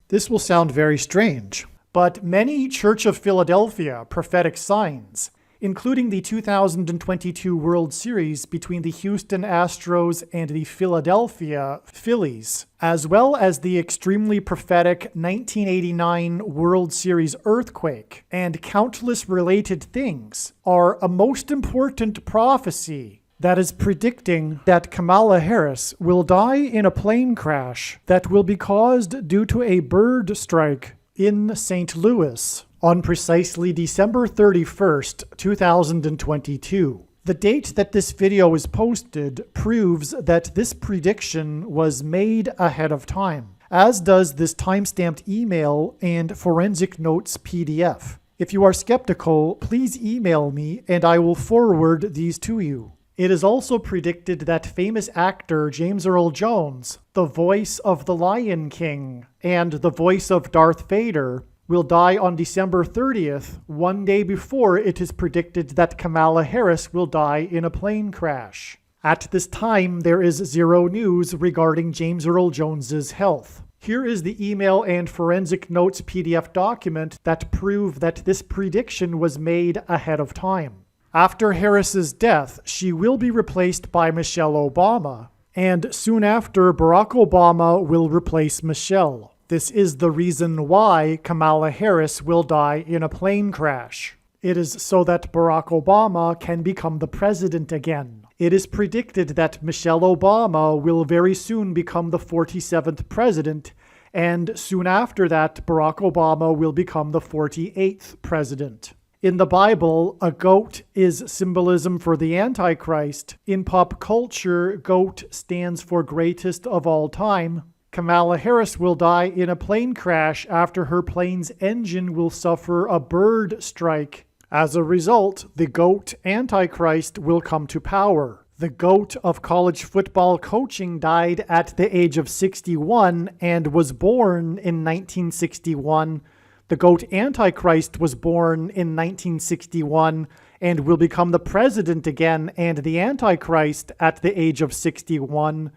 This will sound very strange, but many Church of Philadelphia prophetic signs, including the 2022 World Series between the Houston Astros and the Philadelphia Phillies, as well as the extremely prophetic 1989 World Series earthquake, and countless related things, are a most important prophecy that is predicting that Kamala Harris will die in a plane crash that will be caused due to a bird strike in St. Louis on precisely December 31st, 2022. The date that this video is posted proves that this prediction was made ahead of time, as does this timestamped email and forensic notes PDF. If you are skeptical, please email me and I will forward these to you. It is also predicted that famous actor James Earl Jones, the voice of the Lion King and the voice of Darth Vader, will die on December 30th, one day before it is predicted that Kamala Harris will die in a plane crash. At this time, there is zero news regarding James Earl Jones's health. Here is the email and forensic notes PDF document that prove that this prediction was made ahead of time. After Harris's death, she will be replaced by Michelle Obama, and soon after, Barack Obama will replace Michelle. This is the reason why Kamala Harris will die in a plane crash. It is so that Barack Obama can become the president again. It is predicted that Michelle Obama will very soon become the 47th president, and soon after that, Barack Obama will become the 48th president. In the Bible, a goat is symbolism for the Antichrist. In pop culture, goat stands for greatest of all time. Kamala Harris will die in a plane crash after her plane's engine will suffer a bird strike. As a result, the GOAT Antichrist will come to power. The GOAT of college football coaching died at the age of 61 and was born in 1961. The GOAT Antichrist was born in 1961 and will become the president again and the Antichrist at the age of 61.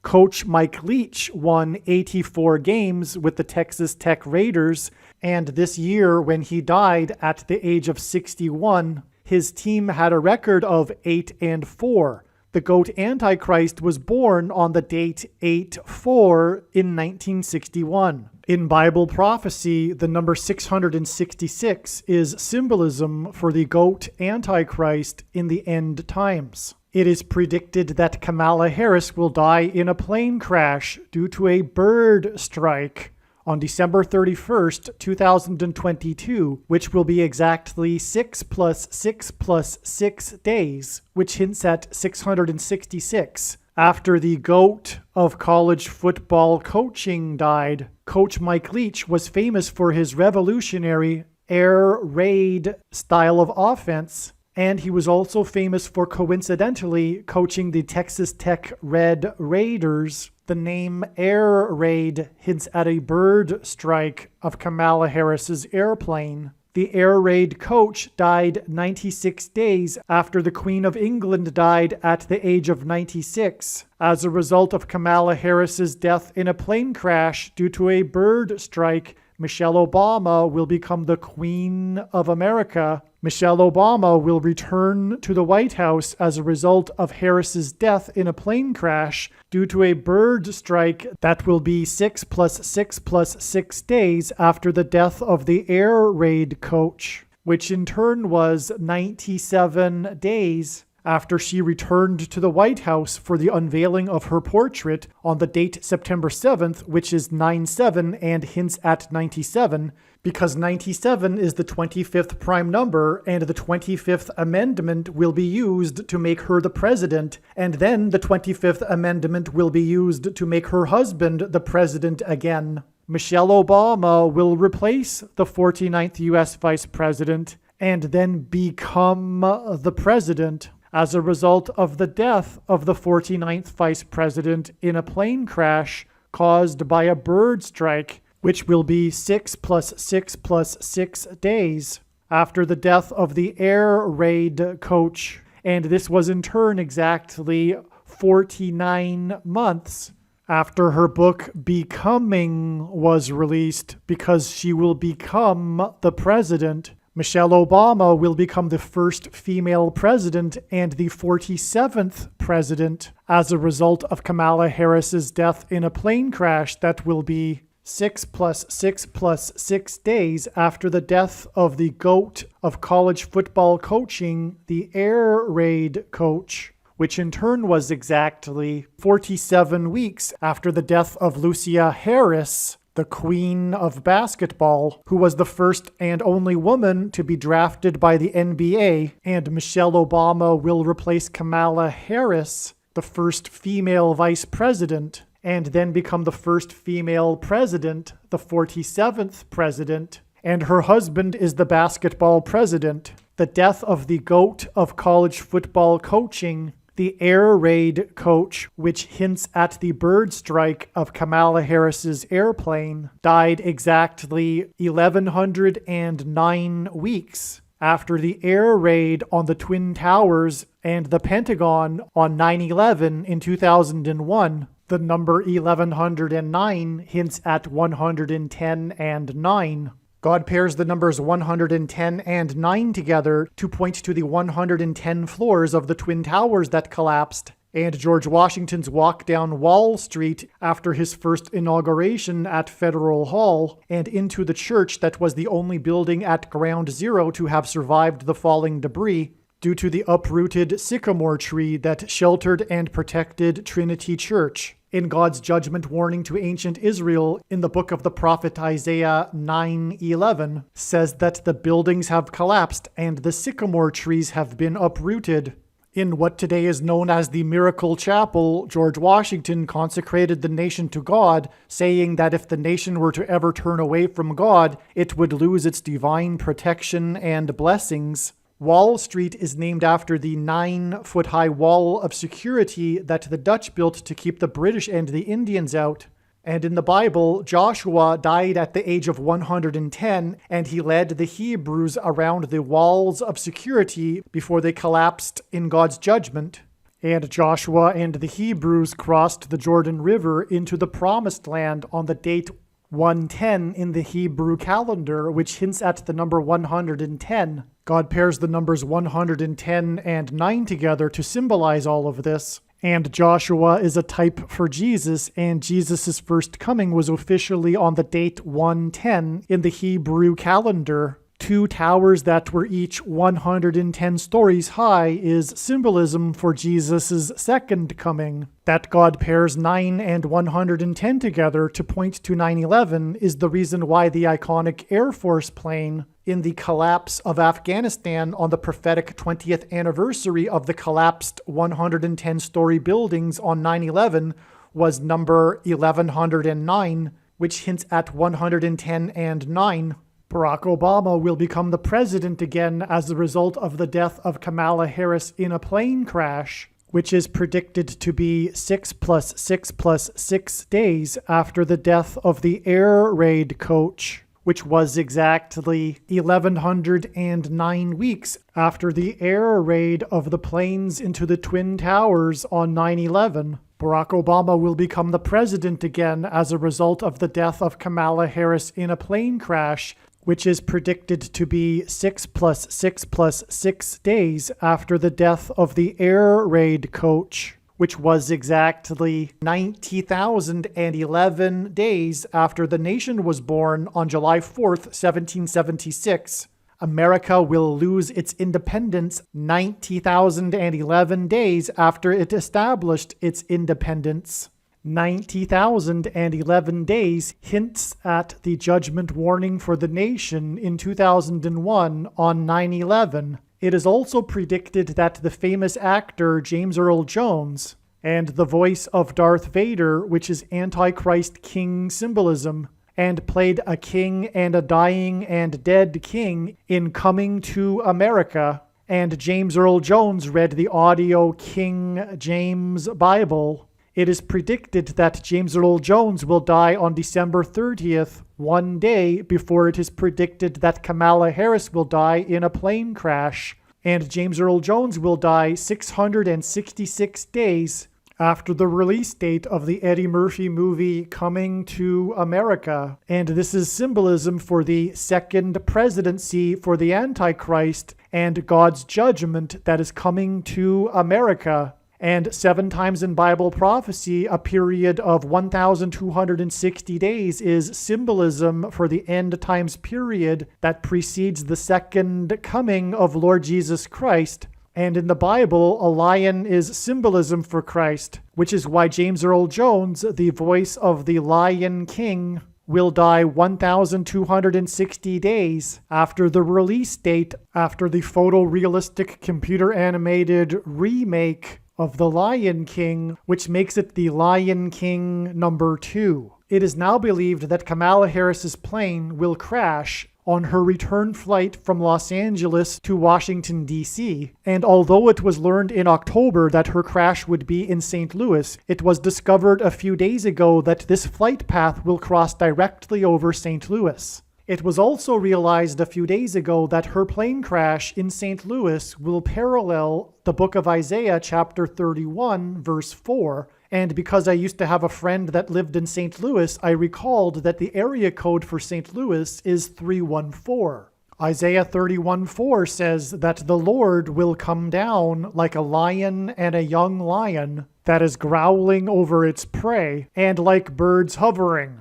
Coach Mike Leach won 84 games with the Texas Tech Raiders, and this year when he died at the age of 61, his team had a record of 8-4. The GOAT Antichrist was born on the date 8-4 in 1961. In Bible prophecy, the number 666 is symbolism for the GOAT Antichrist in the end times. It is predicted that Kamala Harris will die in a plane crash due to a bird strike on December 31st, 2022, which will be exactly 6 + 6 + 6 days, which hints at 666. After the GOAT of college football coaching died, Coach Mike Leach was famous for his revolutionary air raid style of offense, and he was also famous for coincidentally coaching the Texas Tech Red Raiders. The name Air Raid hints at a bird strike of Kamala Harris's airplane. The Air Raid coach died 96 days after the Queen of England died at the age of 96 as a result of Kamala Harris's death in a plane crash due to a bird strike. Michelle Obama will become the Queen of America. Michelle Obama will return to the White House as a result of Harris's death in a plane crash due to a bird strike that will be 6 + 6 + 6 days after the death of the air raid coach, which in turn was 97 days after she returned to the White House for the unveiling of her portrait on the date September 7th, which is 9/7 and hints at 97, because 97 is the 25th prime number, and the 25th Amendment will be used to make her the president, and then the 25th Amendment will be used to make her husband the president again. Michelle Obama will replace the 49th U.S. Vice President and then become the president as a result of the death of the 49th Vice President in a plane crash caused by a bird strike, which will be 6 + 6 + 6 days after the death of the air raid coach. And this was in turn exactly 49 months after her book Becoming was released, because she will become the president. Michelle Obama will become the first female president and the 47th president as a result of Kamala Harris's death in a plane crash that will be 6 + 6 + 6 days after the death of the GOAT of college football coaching, the air raid coach, which in turn was exactly 47 weeks after the death of Lucia Harris, the queen of basketball, who was the first and only woman to be drafted by the NBA, and Michelle Obama will replace Kamala Harris, the first female vice president, and then become the first female president, the 47th president, and her husband is the basketball president. The death of the GOAT of college football coaching, the air raid coach, which hints at the bird strike of Kamala Harris's airplane, died exactly 1,109 weeks after the air raid on the Twin Towers and the Pentagon on 9/11 in 2001. The number 1109 hints at 110 and 9. God pairs the numbers 110 and 9 together to point to the 110 floors of the Twin Towers that collapsed, and George Washington's walk down Wall Street after his first inauguration at Federal Hall, and into the church that was the only building at Ground Zero to have survived the falling debris, due to the uprooted sycamore tree that sheltered and protected Trinity Church. In God's judgment warning to ancient Israel in the book of the prophet Isaiah 9:11 says that the buildings have collapsed and the sycamore trees have been uprooted. In what today is known as the Miracle Chapel, George Washington consecrated the nation to God, saying that if the nation were to ever turn away from God, it would lose its divine protection and blessings. Wall Street is named after the 9-foot-high wall of security that the Dutch built to keep the British and the Indians out. And in the Bible, Joshua died at the age of 110, and he led the Hebrews around the walls of security before they collapsed in God's judgment. And Joshua and the Hebrews crossed the Jordan River into the Promised Land on the date 110 in the Hebrew calendar, which hints at the number 110. God pairs the numbers 110 and 9 together to symbolize all of this. And Joshua is a type for Jesus, and Jesus' first coming was officially on the date 110 in the Hebrew calendar. 2 towers that were each 110 stories high is symbolism for Jesus' second coming. That God pairs 9 and 110 together to point to 9/11 is the reason why the iconic Air Force plane in the collapse of Afghanistan on the prophetic 20th anniversary of the collapsed 110-story buildings on 9/11 was number 1109, which hints at 110 and 9. Barack Obama will become the president again as a result of the death of Kamala Harris in a plane crash, which is predicted to be 6 + 6 + 6 days after the death of the air raid coach, which was exactly 1,109 weeks after the air raid of the planes into the Twin Towers on 9/11. Barack Obama will become the president again as a result of the death of Kamala Harris in a plane crash, which is predicted to be 6 + 6 + 6 days after the death of the air raid coach, which was exactly 90,011 days after the nation was born on July 4th, 1776. America will lose its independence 90,011 days after it established its independence. 90,011 days hints at the judgment warning for the nation in 2001 on 9/11. It is also predicted that the famous actor James Earl Jones and the voice of Darth Vader, which is Antichrist King symbolism, and played a king and a dying and dead king in Coming to America, and James Earl Jones read the audio King James Bible. It is predicted that James Earl Jones will die on December 30th, one day before it is predicted that Kamala Harris will die in a plane crash, and James Earl Jones will die 666 days after the release date of the Eddie Murphy movie Coming to America, and this is symbolism for the second presidency for the Antichrist and God's judgment that is coming to America. And 7 times in Bible prophecy, a period of 1,260 days is symbolism for the end times period that precedes the second coming of Lord Jesus Christ. And in the Bible, a lion is symbolism for Christ, which is why James Earl Jones, the voice of the Lion King, will die 1,260 days after the release date, after the photorealistic computer-animated remake of The Lion King, which makes it The Lion King number 2. It is now believed that Kamala Harris's plane will crash on her return flight from Los Angeles to Washington, D.C., and although it was learned in October that her crash would be in St. Louis, it was discovered a few days ago that this flight path will cross directly over St. Louis. It was also realized a few days ago that her plane crash in St. Louis will parallel the book of Isaiah chapter 31, verse 4, and because I used to have a friend that lived in St. Louis, I recalled that the area code for St. Louis is 314. Isaiah 31:4 says that the Lord will come down like a lion and a young lion that is growling over its prey, and like birds hovering.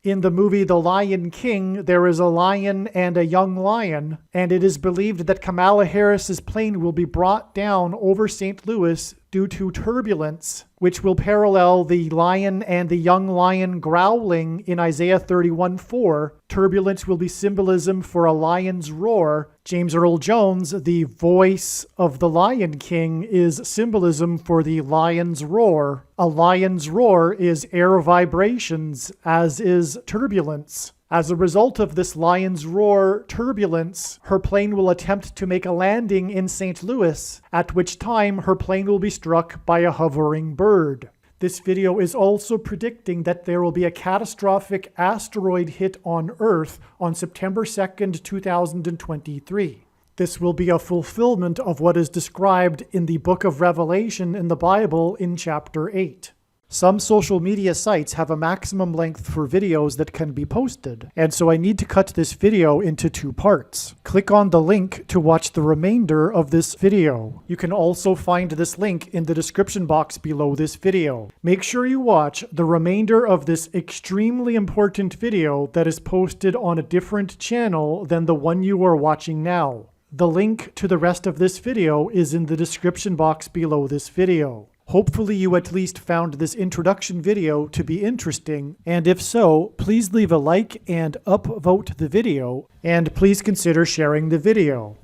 In the movie The Lion King, there is a lion and a young lion, and it is believed that Kamala Harris's plane will be brought down over St. Louis due to turbulence, which will parallel the lion and the young lion growling in Isaiah 31:4. Turbulence will be symbolism for a lion's roar. James Earl Jones, the voice of the Lion King, is symbolism for the lion's roar. A lion's roar is air vibrations, as is turbulence. As a result of this lion's roar turbulence, her plane will attempt to make a landing in St. Louis, at which time her plane will be struck by a hovering bird. This video is also predicting that there will be a catastrophic asteroid hit on Earth on September 2nd, 2023. This will be a fulfillment of what is described in the book of Revelation in the Bible in chapter 8. Some social media sites have a maximum length for videos that can be posted, and so I need to cut this video into 2 parts. Click on the link to watch the remainder of this video. You can also find this link in the description box below this video. Make sure you watch the remainder of this extremely important video that is posted on a different channel than the one you are watching now. The link to the rest of this video is in the description box below this video. Hopefully you at least found this introduction video to be interesting, and if so, please leave a like and upvote the video, and please consider sharing the video.